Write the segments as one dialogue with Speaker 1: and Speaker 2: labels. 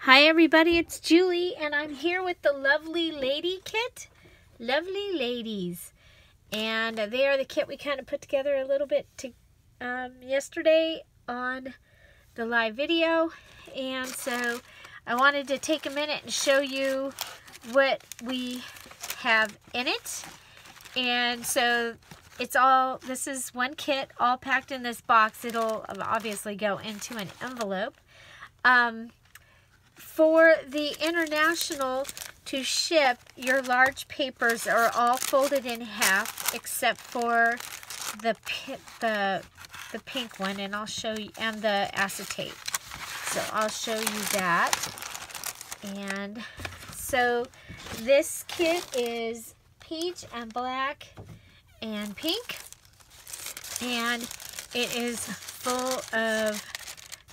Speaker 1: Hi everybody, it's Julie and I'm here with the Lovely Lady kit. Lovely Ladies. And they are the kit we kind of put together a little bit yesterday on the live video. And so I wanted to take a minute and show you what we have in it. And so this is one kit all packed in this box. It'll obviously go into an envelope. For the international to ship, your large papers are all folded in half except for the pink one, and I'll show you, and the acetate. So I'll show you that. And so this kit is peach and black and pink, and it is full of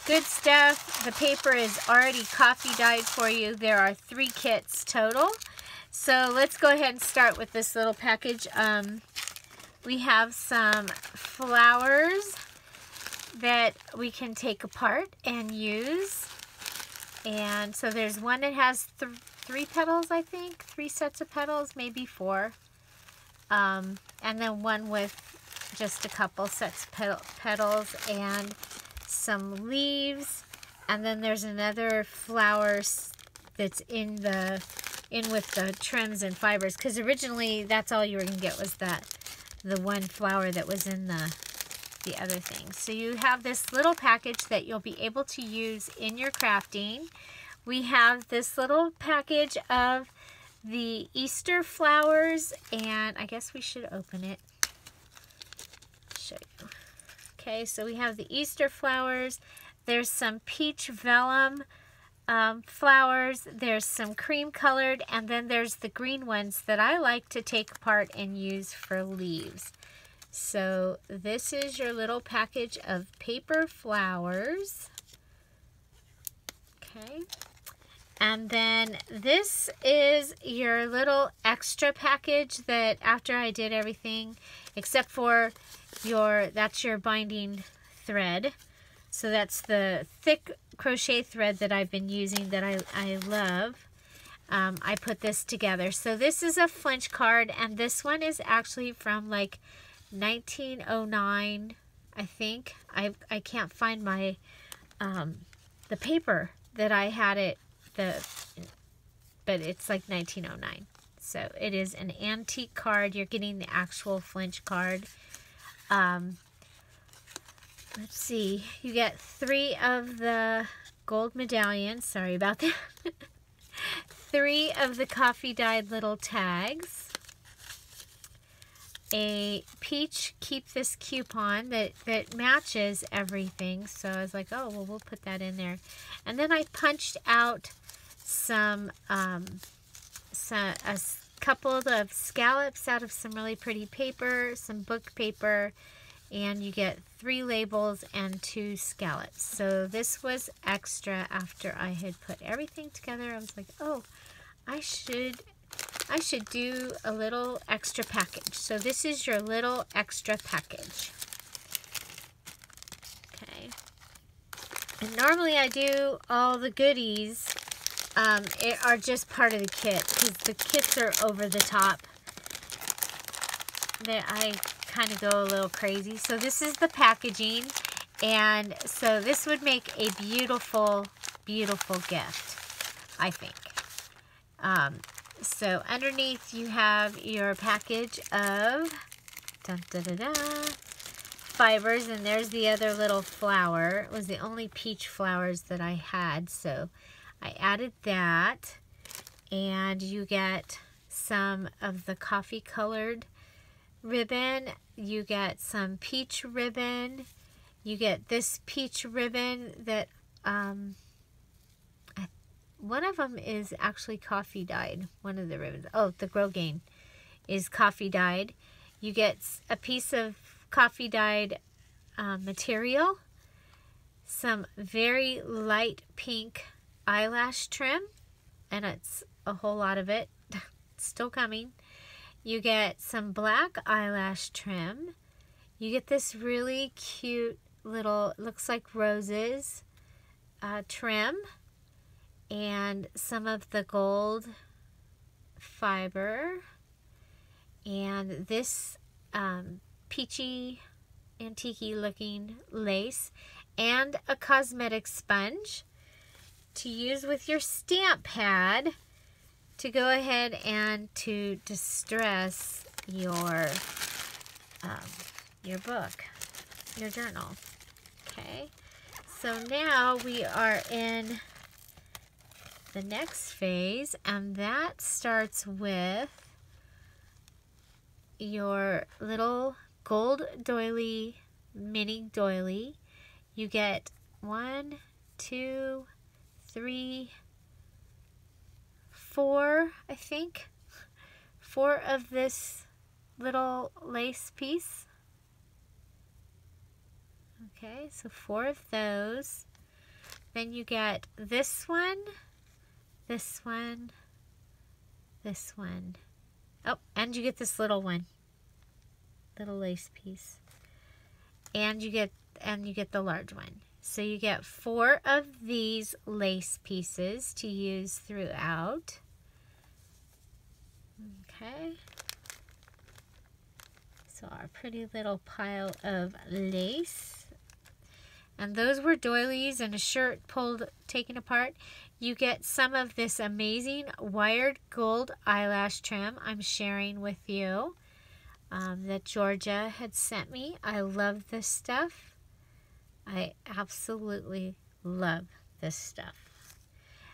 Speaker 1: good stuff. The paper is already coffee dyed for you. There are 3 kits total. So let's go ahead and start with this little package. We have some flowers that we can take apart and use. And so there's one that has 3 petals, I think. 3 sets of petals, maybe 4. And then one with just a couple sets of petals and some leaves, and then there's another flower that's in with the trims and fibers, because originally that's all you were gonna get was the one flower that was in the other thing. So you have this little package that you'll be able to use in your crafting. We have this little package of the Easter flowers, and I guess we should open it. Show you. Okay, so we have the Easter flowers. There's some peach vellum flowers. There's some cream colored, and then there's the green ones that I like to take apart and use for leaves. So this is your little package of paper flowers. Okay. And then this is your little extra package that after I did everything except for that's your binding thread. So that's the thick crochet thread that I've been using that I love. I put this together. So this is a flinch card, and this one is actually from like 1909, I think. I can't find my the paper that I had it, but it's like 1909. So it is an antique card. You're getting the actual flinch card. Let's see. You get 3 of the gold medallions. Sorry about that. 3 of the coffee dyed little tags. A peach keep this coupon that matches everything. So I was like, oh, well, we'll put that in there. And then I punched out a couple of scallops out of some really pretty paper, some book paper, and you get 3 labels and 2 scallops. So this was extra after I had put everything together. I was like, oh, I should do a little extra package. So this is your little extra package. Okay. And normally I do all the goodies are just part of the kit, because the kits are over the top. That I kind of go a little crazy. So this is the packaging, and so this would make a beautiful, beautiful gift, I think. So underneath you have your package of fibers, and there's the other little flower. It was the only peach flowers that I had, so I added that. And you get some of the coffee colored ribbon. You get some peach ribbon. You get this peach ribbon that one of them is actually coffee dyed. One of the ribbons. Oh, the Grosgain is coffee dyed. You get a piece of coffee dyed material. Some very light pink eyelash trim, and it's a whole lot of it. It's still coming. You get some black eyelash trim. You get this really cute little, looks like roses, trim. and some of the gold fiber, and this peachy, antique looking lace, and a cosmetic sponge to use with your stamp pad to go ahead and to distress your book, your journal. Okay, so now we are in the next phase, and that starts with your little gold doily, mini doily. You get 1, 2, 3, 4, I think, 4 of this little lace piece. Okay, so 4 of those. Then you get this one, this one, this one. Oh, and you get this little one, little lace piece. And you get the large one. So you get 4 of these lace pieces to use throughout. Okay. So our pretty little pile of lace. And those were doilies and a shirt taken apart. You get some of this amazing wired gold eyelash trim I'm sharing with you that Georgia had sent me. I love this stuff. I absolutely love this stuff.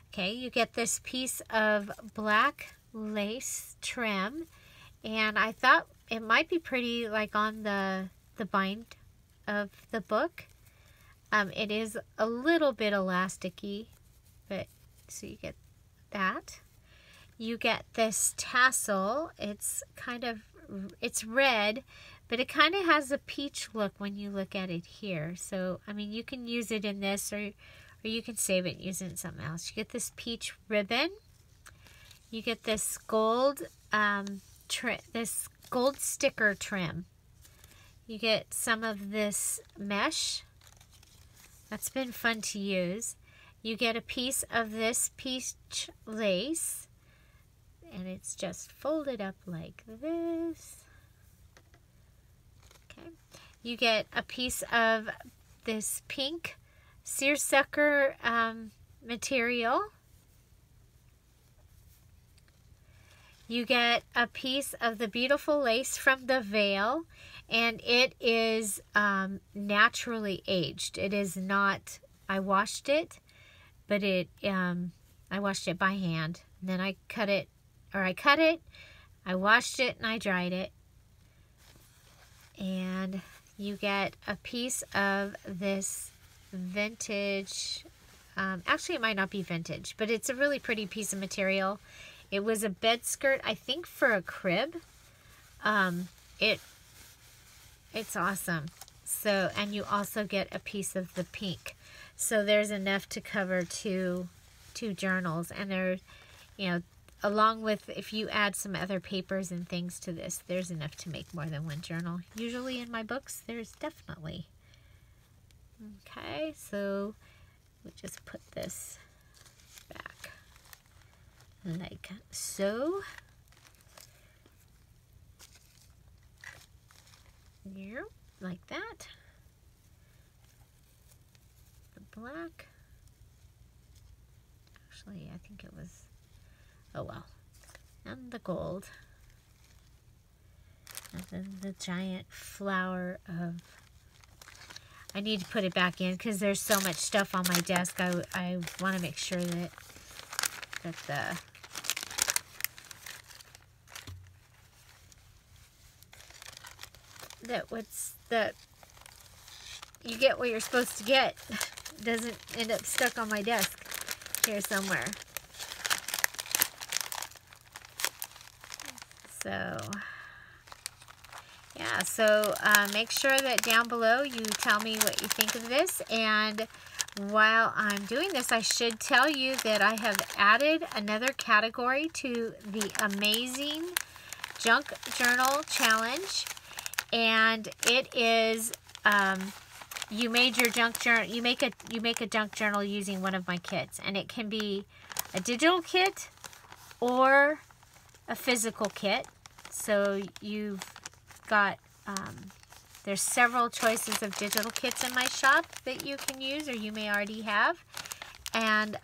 Speaker 1: Okay, you get this piece of black lace trim, and I thought it might be pretty like on the bind of the book. It is a little bit elasticy, but so you get that. You get this tassel. It's red, but it kind of has a peach look when you look at it here. So, I mean, you can use it in this, or you can save it and use it in something else. You get this peach ribbon. You get this gold this gold sticker trim. You get some of this mesh. That's been fun to use. You get a piece of this peach lace, and it's just folded up like this. Okay. You get a piece of this pink seersucker material. You get a piece of the beautiful lace from the veil, and it is naturally aged. It is not, I washed it, but I washed it by hand. And then I cut it, I washed it, and I dried it. And you get a piece of this vintage, actually it might not be vintage, but it's a really pretty piece of material. It was a bed skirt, I think, for a crib. It's awesome. So, and you also get a piece of the pink. So there's enough to cover two journals. And there, you know, along with, if you add some other papers and things to this, there's enough to make more than one journal. Usually in my books, there's definitely. Okay, so we just put this back like so. Here, like that. The black. Actually, I think it was, oh well. And the gold. And then the giant flower of, I need to put it back in because there's so much stuff on my desk. I want to make sure that you get what you're supposed to get. Doesn't end up stuck on my desk here somewhere. So yeah, so make sure that down below you tell me what you think of this. And while I'm doing this, I should tell you that I have added another category to the Amazing Junk Journal Challenge. And it is you made your junk journal, you make a junk journal using one of my kits, and it can be a digital kit or a physical kit. So you've got there's several choices of digital kits in my shop that you can use, or you may already have. And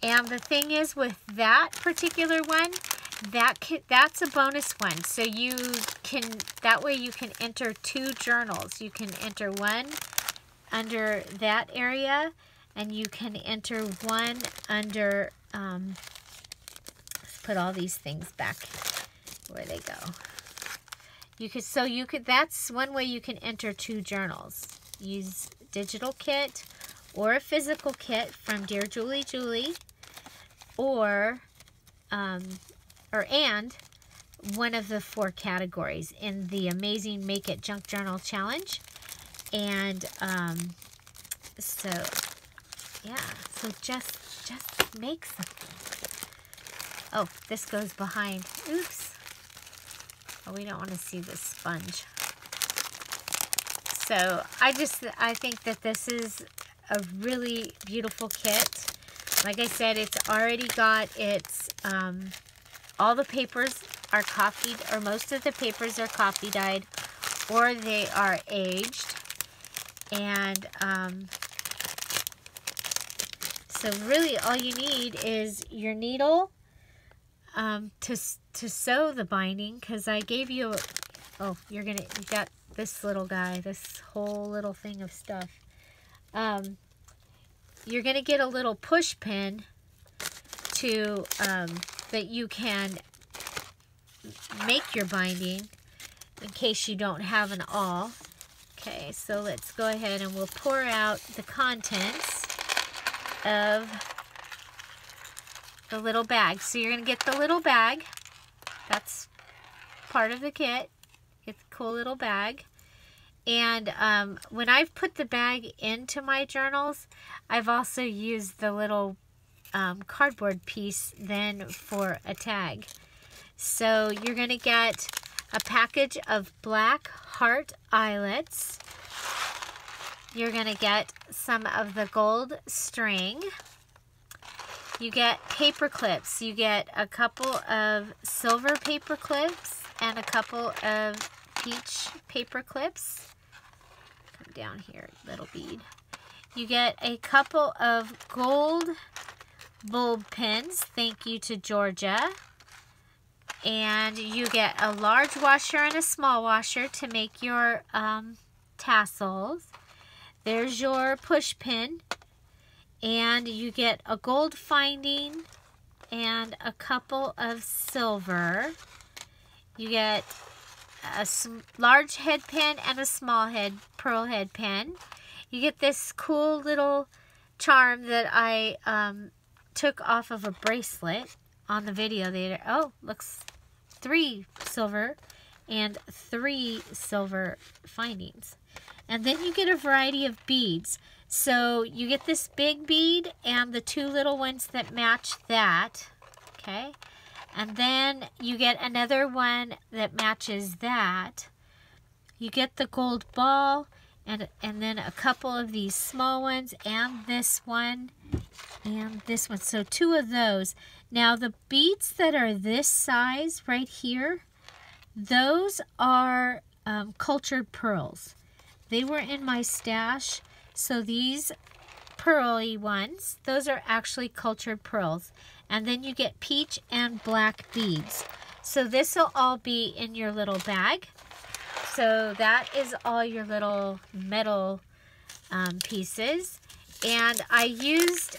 Speaker 1: the thing is, with that particular one, that's a bonus one. So you can, that way you can enter 2 journals. You can enter one under that area, and you can enter one under, let's put all these things back where they go. That's one way you can enter 2 journals. Use digital kit or a physical kit from Dearjuliejulie, and one of the 4 categories in the Amazing Make It Junk Journal Challenge. And so just make something. Oh, this goes behind. Oops. Oh, we don't want to see this sponge. So I think that this is a really beautiful kit. Like I said, it's already got its, all the papers are coffee, or most of the papers are coffee dyed, or they are aged. And so really all you need is your needle to sew the binding, because I gave you you got this little guy, this whole little thing of stuff. You're gonna get a little push pin to that you can make your binding in case you don't have an awl. Okay, so let's go ahead and we'll pour out the contents of the little bag. So you're gonna get the little bag. That's part of the kit. Get the cool little bag. And when I've put the bag into my journals, I've also used the little cardboard piece then for a tag. So you're going to get a package of black heart eyelets. You're going to get some of the gold string. You get paper clips. You get a couple of silver paper clips and a couple of peach paper clips. Come down here, little bead. You get a couple of gold bulb pins. Thank you to Georgia. And you get a large washer and a small washer to make your tassels. There's your push pin. And you get a gold finding and a couple of silver. You get a large head pin and a small pearl head pin. You get this cool little charm that I took off of a bracelet on the video there. Oh, looks 3 silver and 3 silver findings. And then you get a variety of beads. So you get this big bead and the 2 little ones that match that. Okay. And then you get another one that matches that. You get the gold ball and then a couple of these small ones and this one and this one. So 2 of those. Now the beads that are this size right here, those are cultured pearls. They were in my stash. So these pearly ones, those are actually cultured pearls. And then you get peach and black beads. So this will all be in your little bag. So that is all your little metal pieces. And I used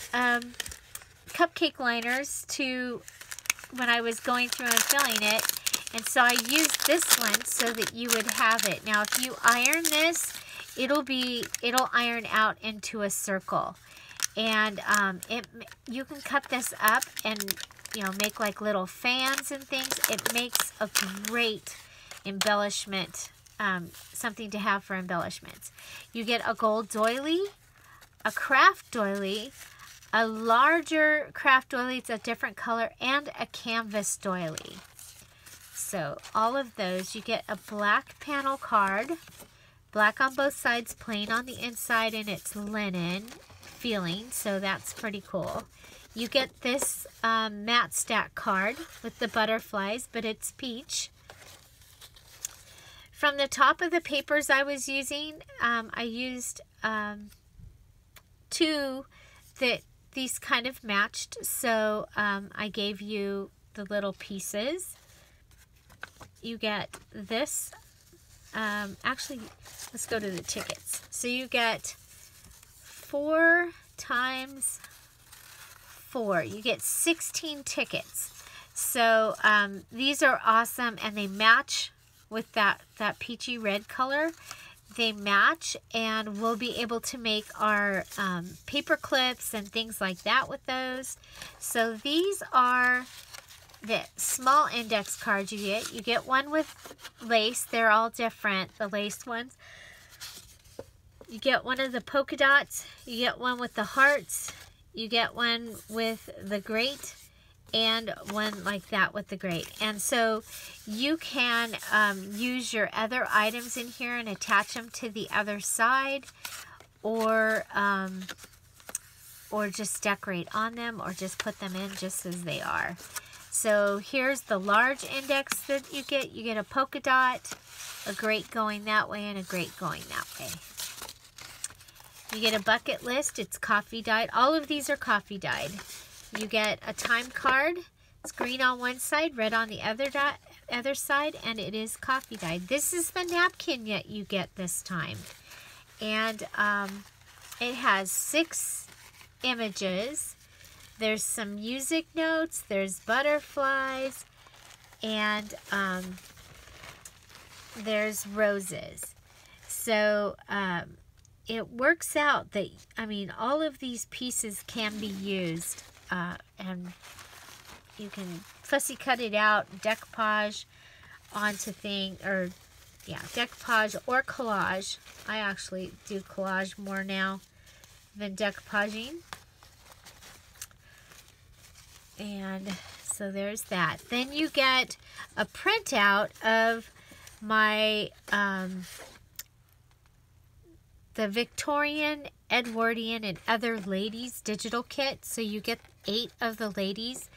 Speaker 1: cupcake liners when I was going through and filling it. And so I used this one so that you would have it. Now if you iron this, it'll iron out into a circle. And you can cut this up and make like little fans and things. It makes a great embellishment, something to have for embellishments. You get a gold doily, a craft doily, a larger craft doily, it's a different color, and a canvas doily. So all of those, you get a black panel card Black on both sides, plain on the inside, and it's linen feeling, so that's pretty cool. You get this matte stack card with the butterflies, but it's peach. From the top of the papers I was using, I used two that these kind of matched, so I gave you the little pieces. You get this. Actually, let's go to the tickets. So you get 4 times 4. You get 16 tickets. So these are awesome, and they match with that peachy red color. They match, and we'll be able to make our paper clips and things like that with those. So these are the small index cards you get. You get one with lace. They're all different, the lace ones. You get one of the polka dots. You get one with the hearts. You get one with the grate, and one like that with the grate. And so you can use your other items in here and attach them to the other side, or just decorate on them, or just put them in just as they are. So here's the large index that you get. You get a polka dot, a grate going that way, and a grate going that way. You get a bucket list. It's coffee dyed. All of these are coffee dyed. You get a time card. It's green on one side, red on the other side, and it is coffee dyed. This is the napkin that you get this time. And it has 6 images. There's some music notes, there's butterflies, and there's roses. So it works out that, I mean, all of these pieces can be used, and you can fussy cut it out, decoupage onto decoupage or collage. I actually do collage more now than decoupaging. And so there's that. Then you get a printout of my the Victorian, Edwardian, and other ladies digital kit. So you get 8 of the ladies.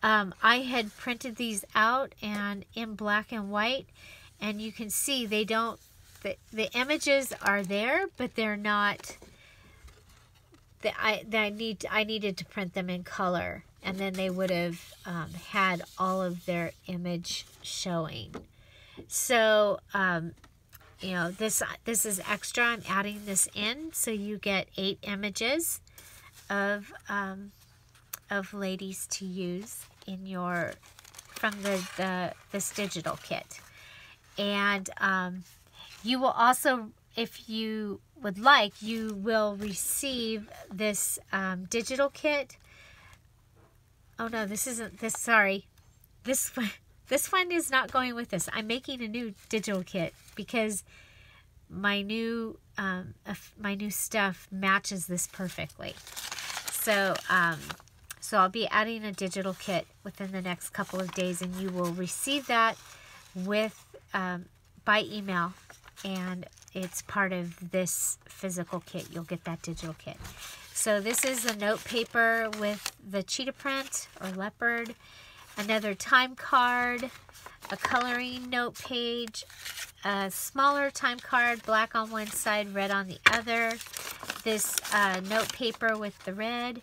Speaker 1: I had printed these out and in black and white, and you can see they don't, the images are there, but they're not, I needed to print them in color, and then they would have had all of their image showing. So you know, this is extra. I'm adding this in, so you get 8 images of ladies to use in your, from this digital kit. And you will also, if you would like, you will receive this digital kit. Oh no, this isn't this. Sorry, this one is not going with this. I'm making a new digital kit because my new stuff matches this perfectly. So so I'll be adding a digital kit within the next couple of days, and you will receive that with by email, and it's part of this physical kit. You'll get that digital kit. So this is a note paper with the cheetah print or leopard, another time card, a coloring note page, a smaller time card, black on one side, red on the other, this note paper with the red,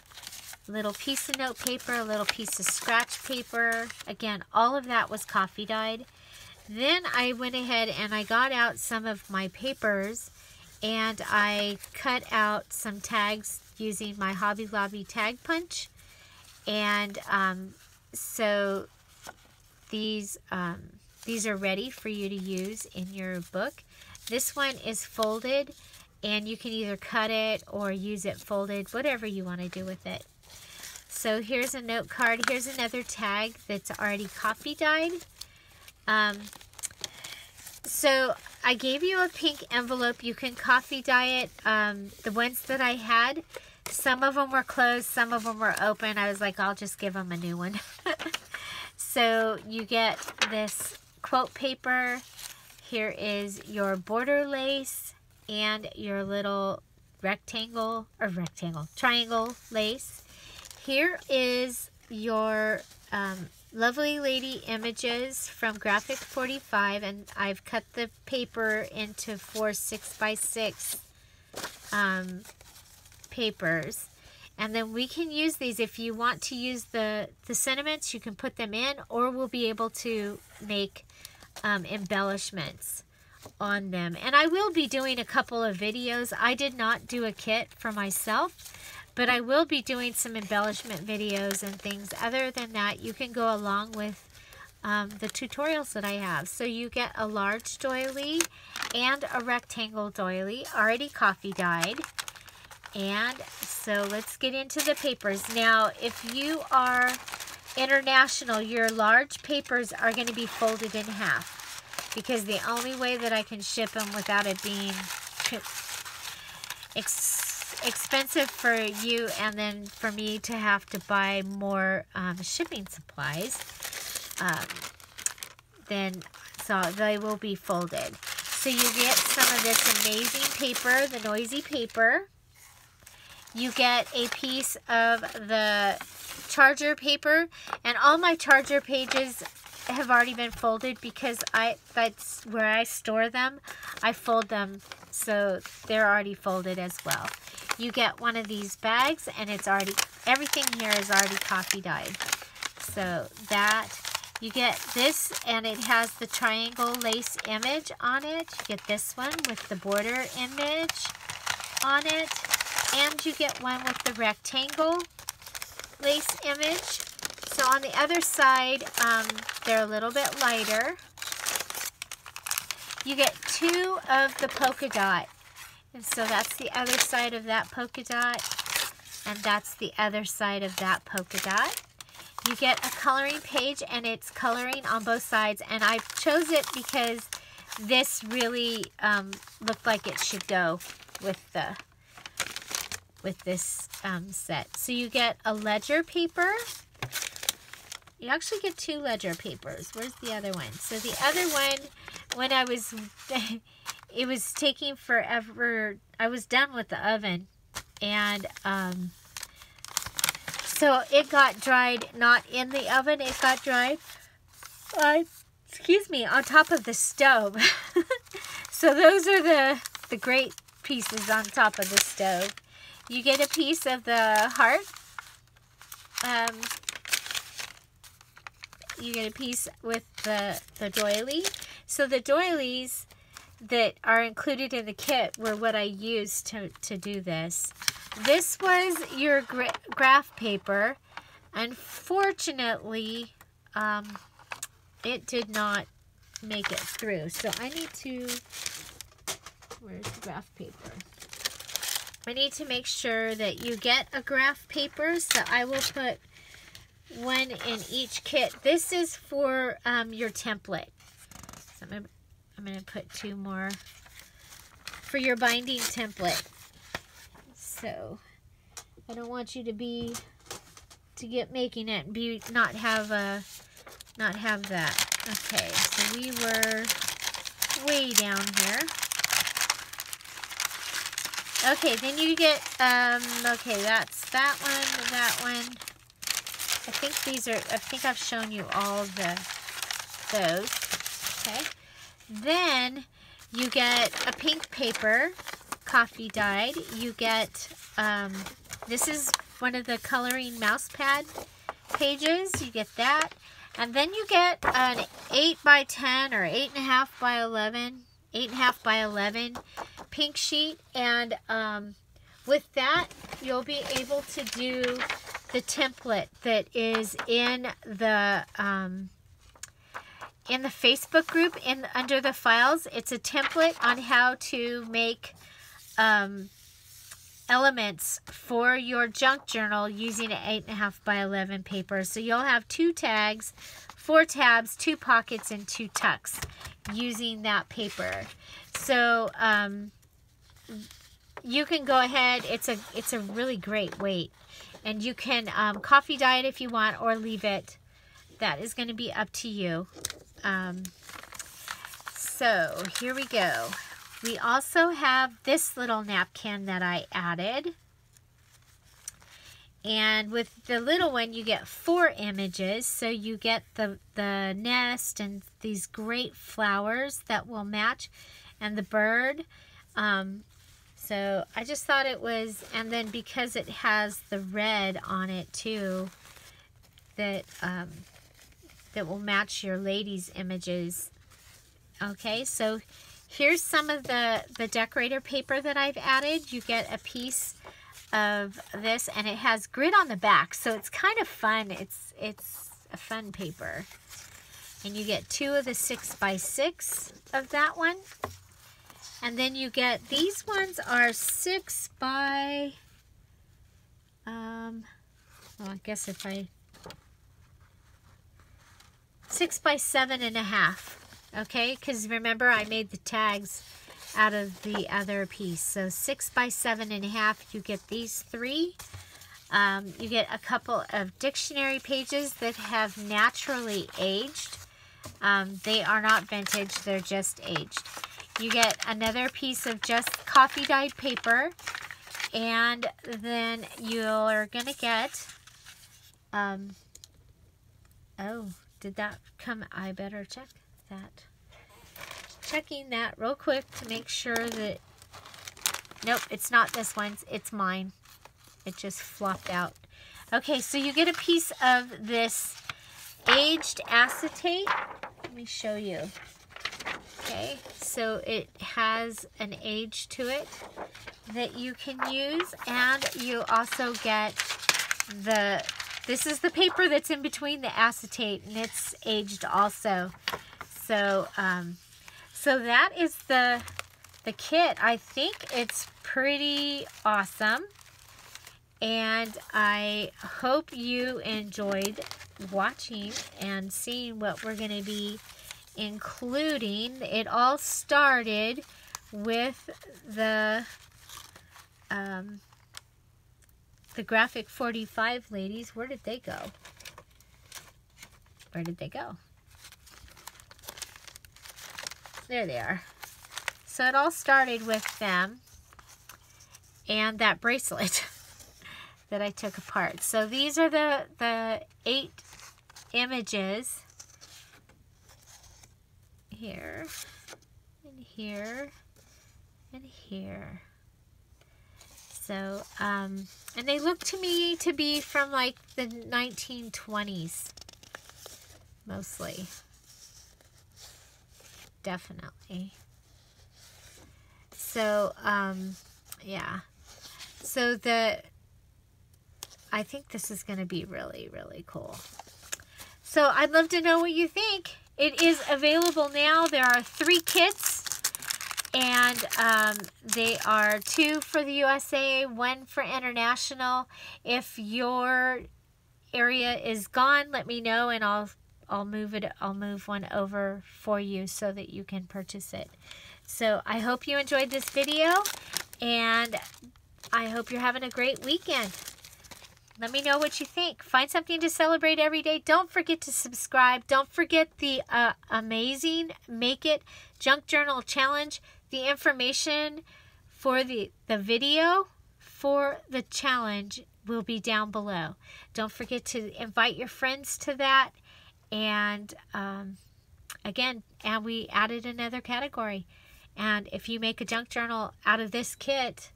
Speaker 1: little piece of note paper, a little piece of scratch paper. Again, all of that was coffee dyed. Then I went ahead and I got out some of my papers, and I cut out some tags using my Hobby Lobby tag punch. And so these are ready for you to use in your book. This one is folded, and you can either cut it or use it folded, whatever you want to do with it. So here's a note card. Here's another tag that's already coffee dyed. So I gave you a pink envelope. You can coffee dye it. The ones that I had, some of them were closed, some of them were open. I was like, I'll just give them a new one. So you get this quote paper. Here is your border lace. and your little triangle lace. Here is your Lovely Lady images from Graphic 45, and I've cut the paper into 4 6x6 papers. And then we can use these. If you want to use the sentiments, you can put them in, or we'll be able to make embellishments on them. And I will be doing a couple of videos. I did not do a kit for myself, but I will be doing some embellishment videos and things. Other than that, you can go along with the tutorials that I have. So you get a large doily and a rectangle doily, already coffee dyed. And so let's get into the papers. Now, if you are international, your large papers are going to be folded in half, because the only way that I can ship them without it being expensive for you and then for me to have to buy more shipping supplies, so they will be folded. So you get some of this amazing paper, the noisy paper. You get a piece of the charger paper, and all my charger pages have already been folded because that's where I store them. I fold them so they're already folded as well. You get one of these bags, and it's already, everything here is already coffee dyed. So that, you get this, and it has the triangle lace image on it. You get this one with the border image on it. And you get one with the rectangle lace image. So on the other side, they're a little bit lighter. You get 2 of the polka dot. And so that's the other side of that polka dot. And that's the other side of that polka dot. You get a coloring page, and it's coloring on both sides. And I chose it because this really looked like it should go with this set. So you get a ledger paper. You actually get 2 ledger papers. Where's the other one? So the other one, when I was, it was taking forever. I was done with the oven, and so it got dried, not in the oven. It got dried, on top of the stove. So those are the great pieces on top of the stove. You get a piece of the heart. You get a piece with the doily. So the doilies that are included in the kit were what I used to do this. This was your graph paper. Unfortunately, it did not make it through. So I need to, where's the graph paper? I need to make sure that you get a graph paper, so I will put one in each kit. This is for your template. So I'm going to put 2 more for your binding template. So I don't want you to get making it and not have that. Okay, so we were way down here. Okay, then you get, okay, that's that one. I think I've shown you all those. Okay. Then you get a pink paper, coffee dyed. You get, this is one of the coloring mouse pad pages. You get that. And then you get an 8 by 10 or 8.5 by 11, 8.5 by 11 pink sheet, and with that you'll be able to do the template that is in the Facebook group under the files. It's a template on how to make elements for your junk journal using an 8.5 by 11 paper. So you'll have 2 tags, 4 tabs, 2 pockets, and 2 tucks using that paper. So you can go ahead. It's a really great weight, and you can coffee dye it if you want, or leave it. That is going to be up to you. So here we go. We also have this little napkin that I added. And with the little one, you get 4 images. So you get the nest and these great flowers that will match, and the bird. So I just thought it was, and then because it has the red on it too, that that will match your ladies' images. Okay, so here's some of the decorator paper that I've added. You get a piece of this, and it has grid on the back, so it's kind of fun. It's a fun paper. And you get 2 of the 6x6 of that one. And then you get, these ones are 6 by, well, I guess if I, 6 by 7.5. Okay, because remember I made the tags out of the other piece. So 6 by 7.5, you get these 3. You get a couple of dictionary pages that have naturally aged. They are not vintage, they're just aged. You get another piece of just coffee dyed paper, and then you're gonna get, oh, did that come? I better check that. Checking that real quick to make sure that, nope, it's not this one's, it's mine. It just flopped out. Okay, so you get a piece of this aged acetate. Let me show you. Okay, so it has an age to it that you can use, and you also get this is the paper that's in between the acetate, and it's aged also. So, so that is the kit. I think it's pretty awesome, and I hope you enjoyed watching and seeing what we're going to be including. It all started with the graphic 45 ladies. Where did they go? Where did they go? There they are. So it all started with them and that bracelet that I took apart. So these are the 8 images. Here, and here, and here. So, and they look to me to be from like the 1920s, mostly. Definitely. So, yeah. So I think this is going to be really, really cool. So I'd love to know what you think. It is available now. There are 3 kits, and they are 2 for the USA, 1 for international. If your area is gone, let me know, and I'll move one over for you so that you can purchase it. So I hope you enjoyed this video, and I hope you're having a great weekend. Let me know what you think. Find something to celebrate every day. Don't forget to subscribe. Don't forget the amazing Make It Junk Journal Challenge. The information for the video for the challenge will be down below. Don't forget to invite your friends to that. And again, and we added another category. And if you make a junk journal out of this kit,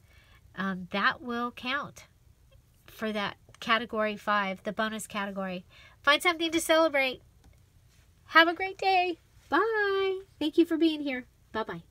Speaker 1: that will count for that category 5, the bonus category. Find something to celebrate. Have a great day. Bye. Thank you for being here. Bye-bye.